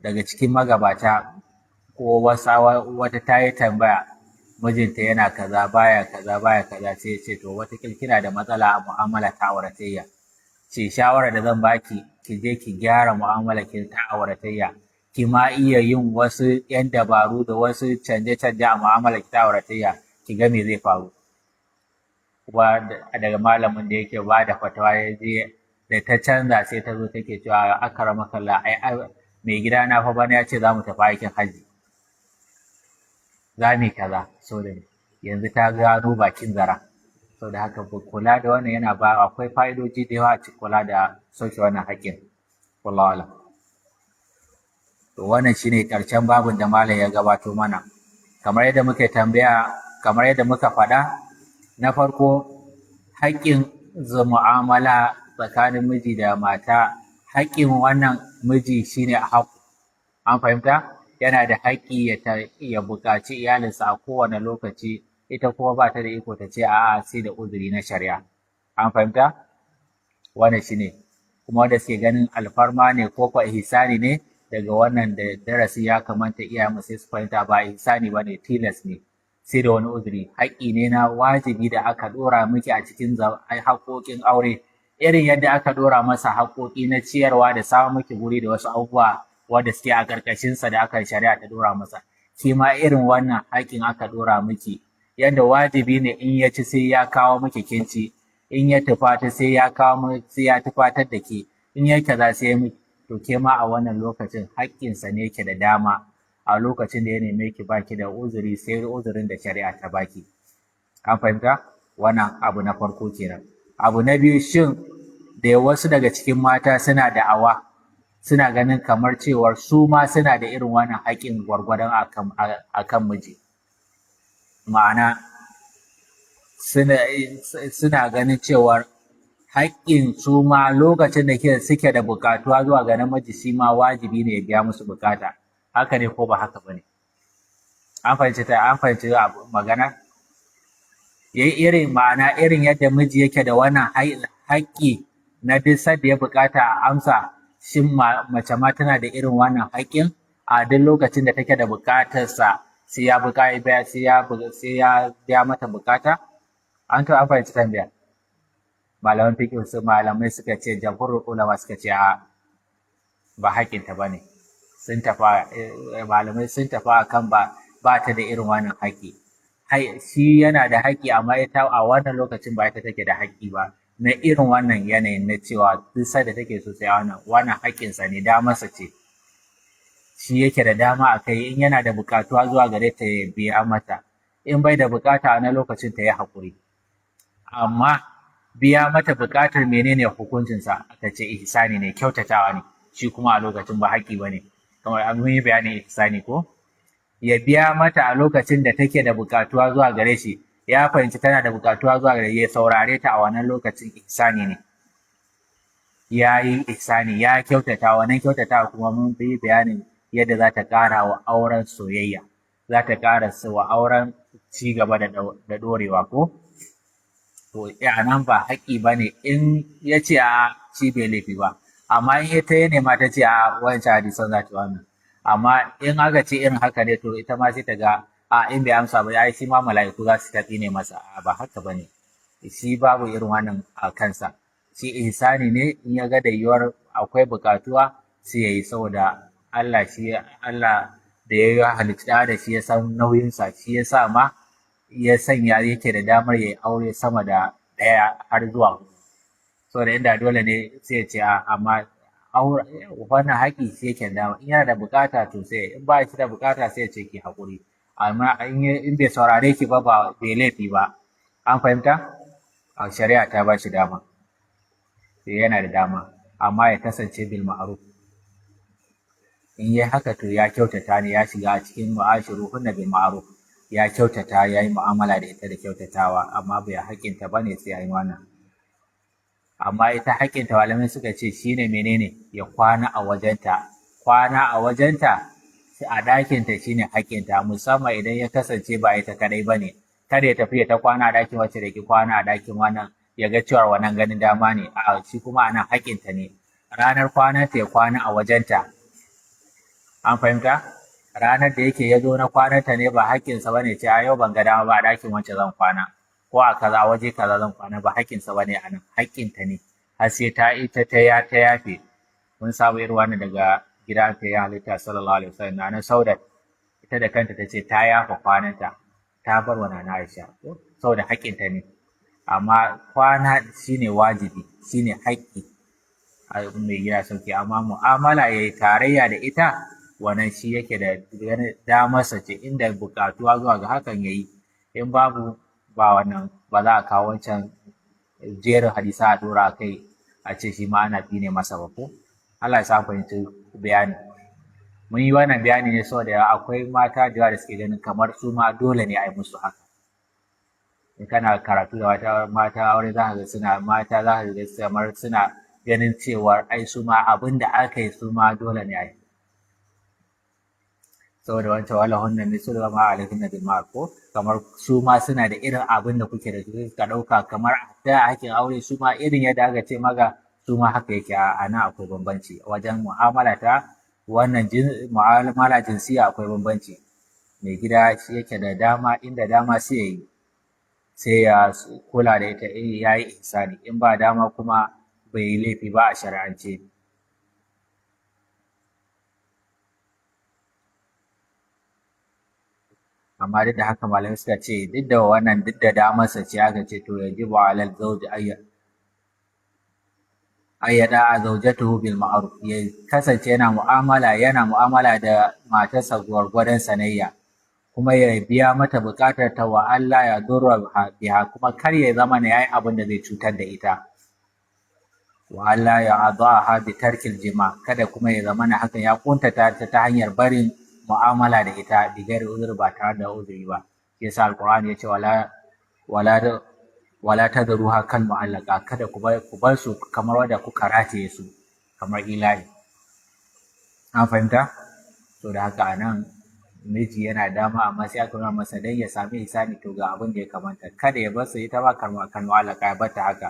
daga cikin magabata, ko wata ta yi tambaya mijinta yana kaza baya sai ya ce to wata kina da matsala a mu'amala ta auratayya, ce shawara da zan baki ki je ki gyara mu'amala ki ta auratayya, ki ma iya yin wasu 'yan dabaru da wasu canje-canje a mu'amala ki ta auratayya, ki ga me zai faru. Kuma daga malamin da yake ba da fatawa ya je da ta canza sai ta zo take cewa akramakallah ai mai gida na fa bana ya ce za mu tafi aikin hajji, za mu kaza, so da yanzu ta gano bakin zara. Sau da haka kula da wannan yana ba, akwai fa'idoji da yawa a cikin kula da sauke wannan haƙƙin. Wallahu a'lam. To wannan shine ƙarshen babin da malam ya gabato mana. Kamar yadda muka tambaya, kamar yadda muka faɗa, na farko haƙƙin mu'amala tsakanin miji da mata, haƙƙin wannan miji shine haƙƙo. An fahimta? Yana da haƙƙi ya buƙaci iyalinsa a kowane lokaci, ita kuma ba ta da iko ta ce a'a sai da uzuri na shari'a. An fahimta? Wannan shine. Kuma wanda suke ganin alfarma ne ko ko ihsani ne, daga wannan da darasi ya kamata iyayenmu sai su fahimta ba ihsani bane, tilas ne. Sai da wani uzuri, haƙƙi ne na wajibi da aka ɗora miki a cikin haƙoƙin aure, irin yadda aka ɗora masa haƙoƙi na ciyarwa da samun miki guri da wasu abubuwa wanda suke a ƙarƙashinsa da aka shari'a ta ɗora masa. Shi ma irin wannan haƙƙin aka ɗora miki, yadda wajibi ne in ya ci sai ya kawo miki kinci, in ya tufata sai ya tufatar da ke, in ya kaza sai ya miki, to ke ma a wannan lokacin haƙƙinsa ne ke da dama. A lokacin da ya neme ki baki da uzuri sai uzurin da shari'a ta baki. An fahimta? Wannan abu na farko kenan. Abu na biyu, shin da wasu daga cikin mata suna da'awa, suna ganin kamar cewar su ma suna da irin wannan haƙƙin gwargwadon akan miji. Ma'ana suna ganin cewar haƙƙin su ma lokacin da suke da buƙatuwa zuwa ga namiji, shi ma wajibi ne ya biya musu buƙata. Haka ne ko ba haka ba ne? An fahimci magana? Irin yadda miji yake da wannan haƙƙi na duk sadda ya buƙata a amsa, shin mace ma tana da irin wannan haƙƙin a duk lokacin da take da buƙatarsa sai ya biya mata buƙata? An fahimci tambaya? Malamai suka ce, jamhurul ulama suka ce ba haƙƙinta ba ne. Malamai sun tafi akan ba ta da irin wannan haƙƙi. Shi yana da haƙƙi, amma ita a wannan lokacin ba ita take da haƙƙi ba, na irin wannan yanayin na cewa duk da take so sai wannan haƙƙinsa ne, damarsa ce. Shi yake da dama a kai, in yana da buƙatuwa zuwa gare ta ya biya mata, in bai da buƙata a na lokacin ta yi haƙuri. Amma biya mata buƙatar menene hukuncinsa? Aka ce ihsani ne, kyautatawa ne, shi kuma a lokacin ba haƙƙi ba ne. Kamar an yi bayanin ihsani ko? Ya biya mata a lokacin da take da buƙatuwa zuwa gare shi, ya fahimci tana da buƙatuwa zuwa gare shi, ya saurare ta a wannan lokacin ihsani ne. Ya yi ihsani, ya kyautata, wannan kyautatawa kuma mun yi bayanin yadda za ta ƙara wa auren soyayya, za ta ƙara wa auren ci gaba da ɗorewa ko? To nan ba haƙƙi ba ne in ya ce a shi bai laifi ba, amma in ita ya nema ta ce a wancan hadisan za ta wannan. Amma in aka ce irin haka ne, to ita ma sai ta ga a in bai amsa ba ai shi ma mala'iku za su tafi ne masa ba haka bane shi babu irin wannan a kansa shi ihsani ne in ya ga da yiwuwar akwai bukatuwa sai ya yi saboda Allah da ya yi halitta da shi ya san nauyinsa shi ya sa ma ya sanya yake da damar ya yi aure sama da ɗaya har zuwa huɗu saboda inda dole ne sai ya ce amma wannan haƙi sai yake dama in yana da bukata to sai in ba shi da bukata sai ya ce ki haƙuri amma in bai saurare ki ba bai laifi ba an fahimta a shari'a ta ba shi dama sai yana da dama amma ya kasance bil ma'ruf in yi haka to ya kyautata ne ya shiga a cikin mu'ashiruhunna bil ma'ruf ya kyautata ya yi mu'amala da ita da kyautatawa amma bai haƙinta ba ne sai ya yi wannan amma ita haƙinta malamai suka ce shine menene ya kwana a wajenta a ɗakinta shine haƙinta musamman idan ya kasance ba ita kadai ba ne kada ya tafi ta kwana a ɗakin wacce da ke kwana a ɗakin wannan ya ga cewa wannan ganin dama ne a shi kuma anan haƙinta ne ranar kwananta ya kwana a wajenta an fahimta ranar da yake ya zo na kwananta ne ba haƙƙinsa ba ne ce a yau ban ga dama ba a ɗakin wacce zan kwana ko a kaza waje kaza zan kwana ba haƙƙinsa ba ne a nan haƙƙinta ne har sai ta ita ta yafe mun samu irin wannan daga gida ta ya halitta sallallahu alaihi wasallam na Saudat ita da kanta ta ce ta yafa kwananta ta bar wa Nana Aisha saboda haƙƙinta ne amma kwana shine wajibi shine haƙƙi a mai gida sauki amma mu'amala yayi tarayya da ita wannan shi yake da damarsa ce inda buƙatuwa zuwa ga hakan yayi in babu ba wannan ba za a kawo wancan jerin hadisa a dora kai a ce shi ma ana tsine masa ba ko Allah ya sa fahimci bayani mun yi wannan bayani ne saboda akwai mata da yawa da suke ganin kamar su ma dole ne a yi musu haka in kana karatu da wata mata aure za ka ga kamar suna ganin cewa ai su ma abin da aka yi su ma dole ne a yi saboda wancan wala hunna mislu ma alaikum bil ma'ruf ko kamar su ma suna da irin abin da kuke da su ka dauka kamar da hakin aure su ma irin yadda aka ce maka su ma haka yake a nan akwai bambanci wajen mu'amala ta wannan mu'amala jinsiya akwai bambanci mai gida shi yake da dama inda dama sai yayi sai ya kula da ita yayi ihsani in ba dama kuma bai yi laifi ba a shari'ance amma duk da haka malamai suka ce duk da wannan duk da damarsa ce aka ce to yajibu alal zawji ayyada a zaujatuhu bil ma'ruf ya kasance yana mu'amala da matarsa gwargwadon sanayya kuma ya biya mata buƙatar ta wa Allah ya durra biha kuma kar ya zama ne yayi abin da zai cutar da ita wa Allah ya adaha bi tarkil jima kada kuma ya zama hakan ya kuntata ta hanyar barin mu'amala da ita bigar uzur ba tare da uzuri ba yasa alqur'ani yace wala tadruha kal mu'allaqa kada ku bar su kamar wanda kuka rataye su kamar ilahi an fahimta to da haka anan miji yana dama amma sai aka nuna masa dan ya sami isani to ga abin da ya kamata kada ya bar su ita ba kan mu'allaqa ya bata haka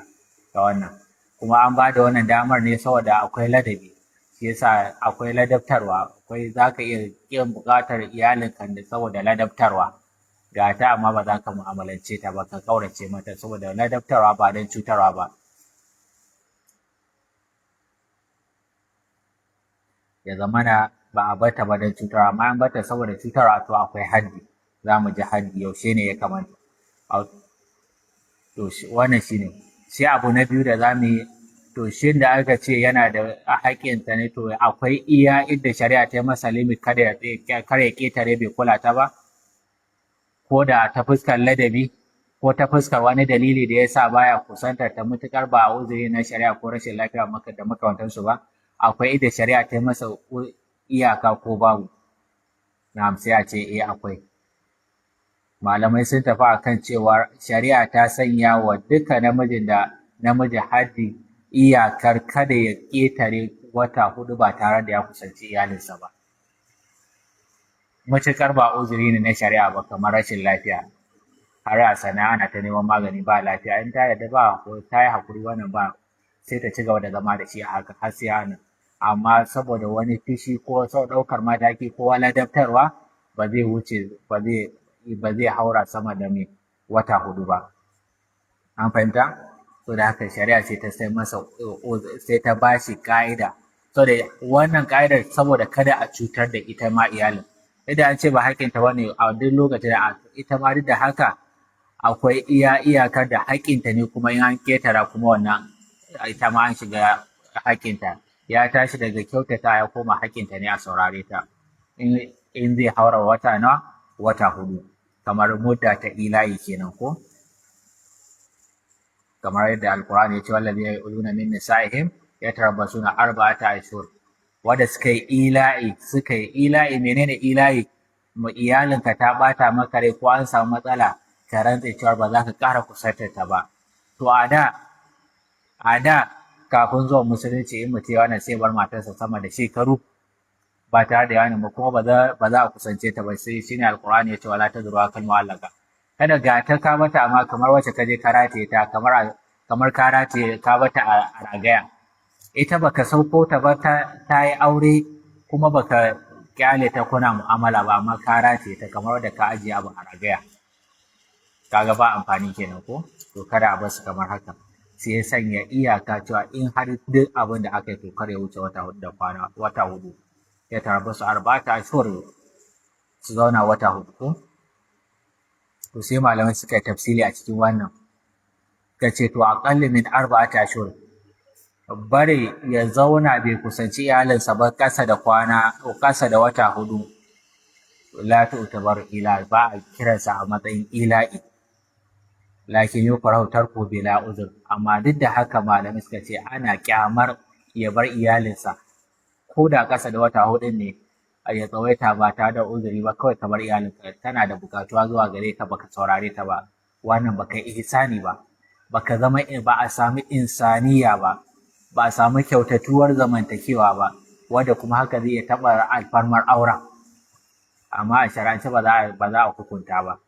ga wannan kuma an ba da wannan damar ne saboda akwai ladabi shi yasa akwai ladabtarwa akwai zaka iya kin buƙatar iyalinka da saboda ladabtarwa ga ta amma ba za ka mu'amalance ta ba ka kaurace mata saboda ladabtarwa ba don cutarwa ba ya zamana ba a bata ba don cutarwa amma an bata saboda cutarwa to akwai haddi za mu ji haddi yaushe ne ya kamata to wannan shine sai abu na biyu da za mu yi to shin da aka ce yana da haƙƙinta ne to akwai iya inda shari'a ta yi masa limit kada ya ƙetare bai kula ta ba ko da ta fuskar ladabi ko ta fuskar wani dalili da ya sa baya kusantar ta mutukar ba a uzuri na shari'a ko rashin lafiya da makamantansu ba akwai inda shari'a ta yi masa iyaka ko babu na sai a ce akwai malamai sun tafi akan cewa shari'a ta sanya wa duka namiji haddi iyakar kada ya ƙetare wata 4 ba tare da ya kusanci iyalinsa ba matuƙar ba uzuri ne na shari'a ba kamar rashin lafiya har a sana'a ana ta neman magani ba lafiya in ta yarda ba ko ta yi haƙuri wannan ba sai ta ci gaba da zama da shi a haka har sai ana amma saboda wani fishi ko sau ɗaukar mataki ko ladabtarwa ba zai ba zai haura sama da mai wata hudu ba. An fahimta? So da haka shari'a ce ta sai ta ba shi ka'ida. So da wannan ka'idar saboda kada a cutar da ita ma iyalin. Idan an ce ba haƙƙinta bane a duk lokacin da ita ma duk da haka akwai iyakar da haƙƙinta ne kuma in an ketara kuma wannan ita ma an shiga haƙƙinta. Ya tashi daga kyautata ya koma haƙƙinta ne a saurare ta. In zai haura wata hudu kamar mudda ta ila'i kenan ko? Kamar yadda alkur'ani ya ce wallazi yaquluna min nisa'ihim yatarabbasuna arba'ata ashhur wanda suka yi ila'i menene ila'i mu iyalinka ta bata maka rai ko an samu matsala ka rantse cewa ba za ka ƙara kusantar ta ba to a da kafin zuwa musulunci in mutum ya wannan sai bar matarsa sama da shekaru ba tare da yanin ba kuma ba za a kusance ta ba sai shine alkur'ani ya ce wala tazuru kan mu'allaka kada ga ta ka mata amma kamar wacce ka je ka rataye ta kamar ka rataye ka bata a ragaya ita baka sauko ta ba ta yi aure kuma baka kyale ta kuna mu'amala ba amma ka rataye ta kamar da ka ajiye abu a ragaya kaga ba amfani kenan ko to kada a bar su kamar haka sai ya sanya iyaka cewa in har duk abin da aka yi to kar ya wuce wata hudu ya tarabbasu arba'ata ashhur su zauna wata hudu ko to sai malamai suka yi tafsiri a cikin wannan ka ce to aqalli min arba'ata ashhur bare ya zauna bai kusanci iyalinsa ba kasa da wata hudu la tu'tabar ila ba a kiransa a matsayin ila'i lakin yukrahu tarku bila uzur amma duk da haka malamai suka ce ana kyamar ya bar iyalinsa ko da kasa da wata hudu ne ya tsawaita ba tare da uzuri ba kawai kamar iyalinka tana da bukatuwa zuwa gare ka baka saurare ta ba wannan baka ihsani ba baka zama ba a sami insaniya ba a samu kyautatuwar zamantakewa ba wanda kuma haka zai taɓa alfarmar auren amma a shar'ance ba za a hukunta ba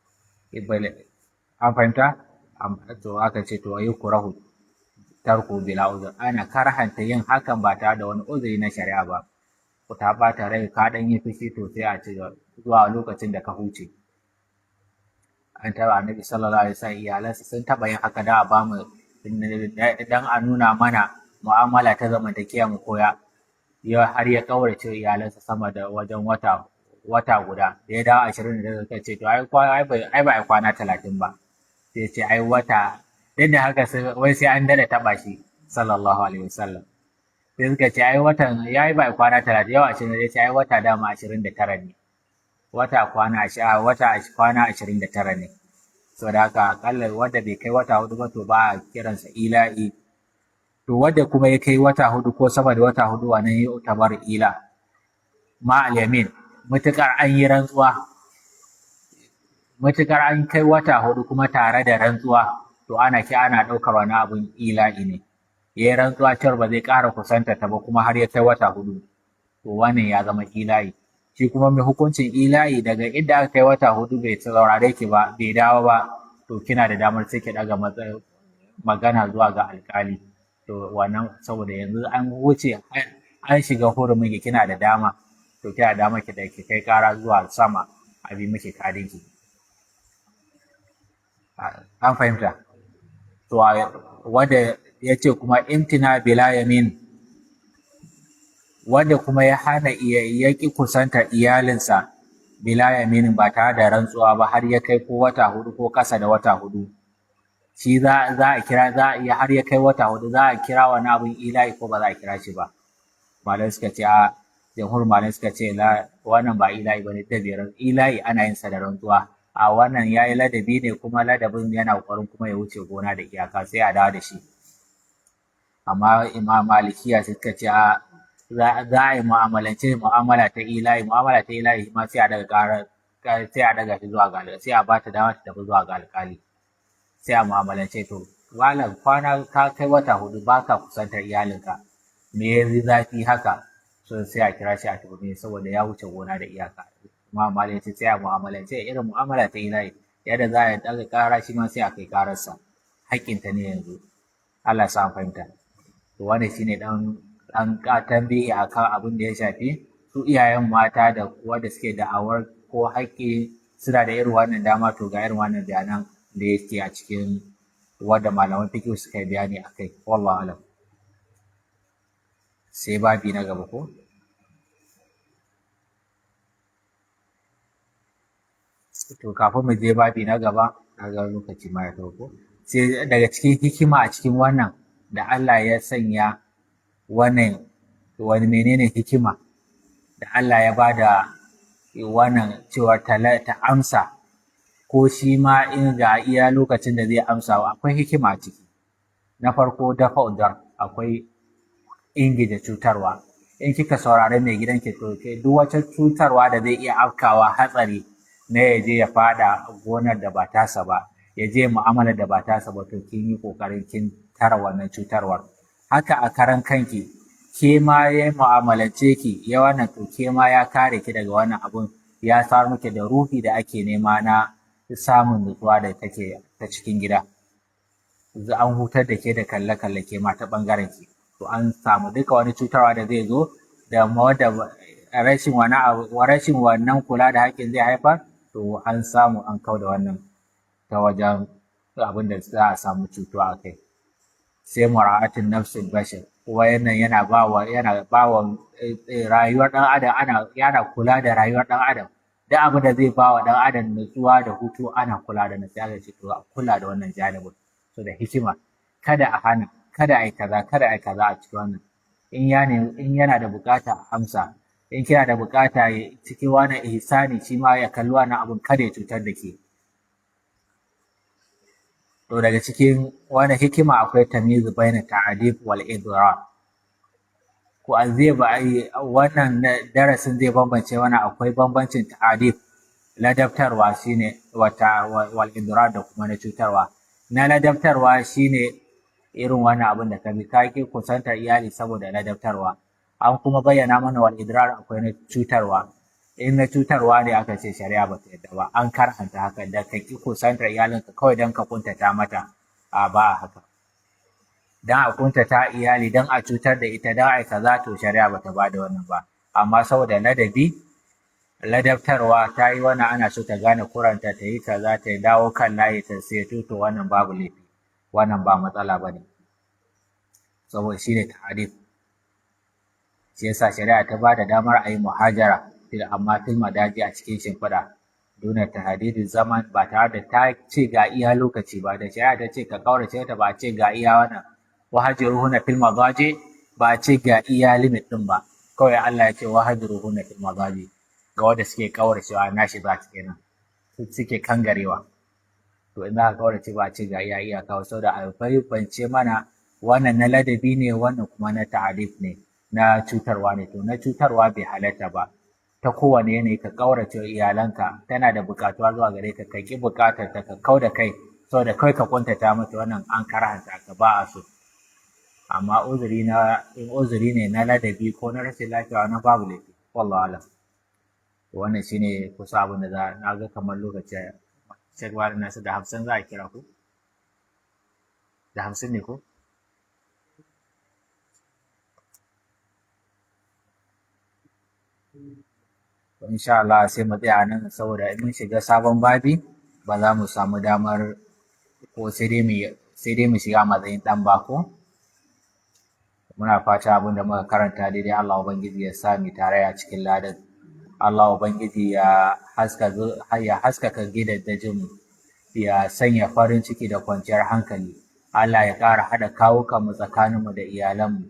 an fahimta to aka ce to ayi kurahu tarku bila uzur ana karhanta yin hakan ba tare da wani uzuri na shari'a ba ku ta ɓata rai ka ɗan yi fushi to sai a ci zuwa lokacin da ka huce an taɓa annabi sallallahu alaihi wasallam iyalansa sun taɓa yin haka da a bamu dan a nuna mana mu'amala ta zamantakewa mu koya har ya kaurace iyalansa sama da wajen wata guda da ya dawo 20 da suka ce to ai ba kwana 30 ba sai ce ai wata duk da haka wai sai an dada taɓa shi sallallahu alaihi wasallam sai suka ce ai watan yayi ba kwana 30 yau 20 sai ce ai wata dama 29 ne wata kwana 29 ne saboda haka akalla wanda bai kai wata hudu ba to ba a kiransa ila'i to wanda kuma ya kai wata hudu ko sama da wata hudu wannan ya utabar ila ma al-yamin mutukar an yi rantsuwa mutukar an kai wata hudu kuma tare da rantsuwa to ana ɗaukar wani abun ila'i ne ya yi rantsuwa cewar ba zai ƙara kusanta ta ba kuma har ya kai wata hudu to wannan ya zama ila'i shi kuma mai hukuncin ila'i daga inda aka kai wata hudu bai saurare ki ba bai dawo ba to kina da damar sai ki daga magana zuwa ga alƙali to wannan saboda yanzu an wuce an shiga hurumin ki kina da dama to kina da dama ki da ki kai ƙara zuwa sama a bi miki kadinki an fahimta to wanda ya ce kuma imtina bila yamin wanda kuma ya hana ya ƙi kusantar iyalinsa bila yaminin ba tare da rantsuwa ba har ya kai ko wata hudu ko ƙasa da wata hudu shi za a kira har ya kai wata hudu za a kira wani abin ila'i ko ba za a kira shi ba malai suka ce a jamhur malai suka ce wannan ba ila'i bane da biyar ila'i ana yin sa da rantsuwa a wannan yayi ladabi ne kuma ladabin yana kokarin kuma ya wuce gona da iyaka sai a dawo da shi amma imam malikiya suka ce a za a yi mu'amala ta ilahi ma sai a daga shi zuwa ga sai a bata dama ta tafi zuwa ga alƙali sai a mu'amalance to wala kwana ka kai wata hudu baka kusantar iyalinka me yayi zafi haka so sai a kira shi a tuhume saboda ya wuce gona da iyaka mu'amalance sai a mu'amalance irin mu'amala ta ilahi yadda za a daga ƙara shi ma sai a kai ƙararsa haƙƙinta ne yanzu Allah ya sa fahimta to wannan shine dan tambayi akan abin da ya shafi su iyayen mata da wanda suke da'awar ko haƙƙi suna da irin wannan dama, to ga irin wannan bayanan da yake a cikin wanda malaman fiqh suka yi bayani akai. Wallahu alam. Sai babi na gaba ko? To kafin mu je babi na gaba, ga lokaci ma ya ko? Sai daga cikin hikima a cikin wannan da Allah ya sanya wannan, wani menene hikima da Allah ya bada wannan cewa ta amsa, ko shi ma in ga iya lokacin da zai amsa, akwai hikima a ciki. Na farko dafa udar, akwai ingije cutarwa. In kika saurari mai gidanki, to duk wata cutarwa da zai iya afkawa hatsari na ya je ya fada gonar da ba tasa ba, ya je mu'amala da ba tasa ba, to kin yi kokarin kin tara wannan cutarwar. Haka a karan kanki, ke ma ya mu'amalance ki ya wannan, to ke ma ya kare ki daga wannan abun, ya samar miki da ruhi da ake nema na samun nutsuwa da take ta cikin gida. An hutar da ke da kalle-kalle ke ma ta ɓangaren ki, to an samu duka wani cutarwa da zai zo da rashin wannan kula da haƙƙin zai haifar, to an samu an kau da wannan ta wajen abin da za a samu cutuwa a kai. Sai mura'atin nafsul bashar, wannan yana ba wa rayuwar ɗan adam, yana kula da rayuwar ɗan adam. Duk abin da zai ba wa ɗan adam nutsuwa da hutu, ana kula da nutsuwa, ce to a kula da wannan janibin. So da hikima, kada a hana, kada a yi kaza, kada a yi kaza a cikin wannan. In yana da bukata a amsa, in kina da bukata cikin wani ihsani, shi ma ya kalli wani abun kada ya cutar da ke. To daga cikin wani hikima akwai tamyiz baina ta'adib wal idrar. Ko wannan darasin zai bambance wani, akwai bambancin ta'adib, ladabtarwa shine wal idrar, da kuma na cutarwa. Na ladabtarwa shine irin wani abin da ka bi ka ki kusantar iyali saboda ladabtarwa. An kuma bayyana mana wal idrar akwai na cutarwa. In na cutarwa ne aka ce shari'a ba ta yadda ba, an karhanta haka, da ka ki kusantar iyalinka kawai don ka kuntata mata, a ba a haka. Dan a kuntata iyali, dan a cutar da ita, dan a kaza, to shari'a ba ta ba da wannan ba. Amma saboda ladabtarwa ta yi wannan, ana so ta gane kuranta, ta yi kaza, ta dawo kan layi, ta sai to wannan babu laifi, wannan ba matsala ba ne, saboda shi ne ta'adib. Shi yasa shari'a ta ba da damar a yi muhajara, amma fil madaji a cikin shimfiɗa, duna tahdidin zaman, ba tare da ta ce ga iya lokaci ba. Da shari'a ta ce ka kaurace ta, ba a ce ga iya wannan wahajiruhunna fil madaji, ba a ce ga iya limit din ba. Kawai Allah ya ce wahajiruhunna fil madaji ga wanda suke kauracewa, nashi za ta kenan, suke kangarewa. To in za ka kaurace, ba a ce ga iya iyaka, saboda a fahimce mana wannan na ladabi ne, wannan kuma na ta'adib ne, na cutarwa ne. To na cutarwa bai halatta ba, ta kowane yanayi ka kaurace iyalanka, tana da bukatuwa zuwa gare ka, ka ki bukatar ta, ka kau da kai, saboda kai ka kuntata mata, wannan an karanta ka, ba a so. Amma uzuri ne na ladabi ko na rashin lafiya, na babu laifi. Wallahu alam. Wannan shine kusa abin da na ga kamar lokaci shagwar nasu da 50 za a kira ku, da 50 ne ko? Insha Allah sai mu tsaya nan, saboda in mun shiga sabon babi ba za mu samu damar, ko sai dai mu shiga matsayin dan bako. Muna fata abin da muka karanta daidai, Allah ubangiji ya sa mu tare a cikin ladan. Allah ubangiji ya haskaka gidajen mu, ya sanya farin ciki da kwanciyar hankali. Allah ya ƙara haɗa kawukan mu tsakanin mu da iyalan mu.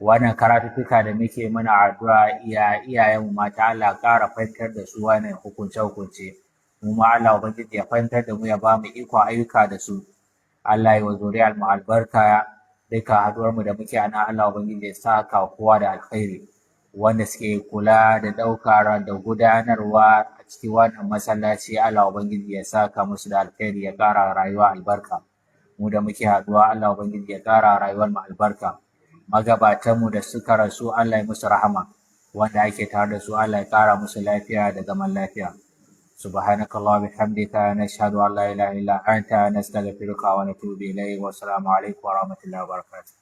Wannan karatuttuka da muke, muna addu'a iyayen mu mata, Allah ƙara fahimtar da su wannan hukunce. Mu ma Allah ubangiji ya fahimtar da mu, ya ba mu ikon ayyuka da su. Allah ya wa zuriyar mu albarka. Duka haduwar mu da muke ana, Allah ubangiji ya saka kowa da alkhairi. Wanda suke kula da ɗaukar da gudanarwa a cikin wannan masallaci, Allah ubangiji ya saka musu da alkhairi, ya ƙara rayuwa albarka. Mu da muke haduwa, Allah ubangiji ya ƙara rayuwar mu albarka. Magabatanmu da suka rasu, Allah ya musu rahama. Wanda ake tare da su, Allah ya ƙara musu lafiya da zaman lafiya. Subhanakallahumma bihamdika, nashhadu an la ilaha illa anta, nastaghfiruka wa natubu ilayk. Wa assalamu alaikum wa rahmatullahi wa barakatuh.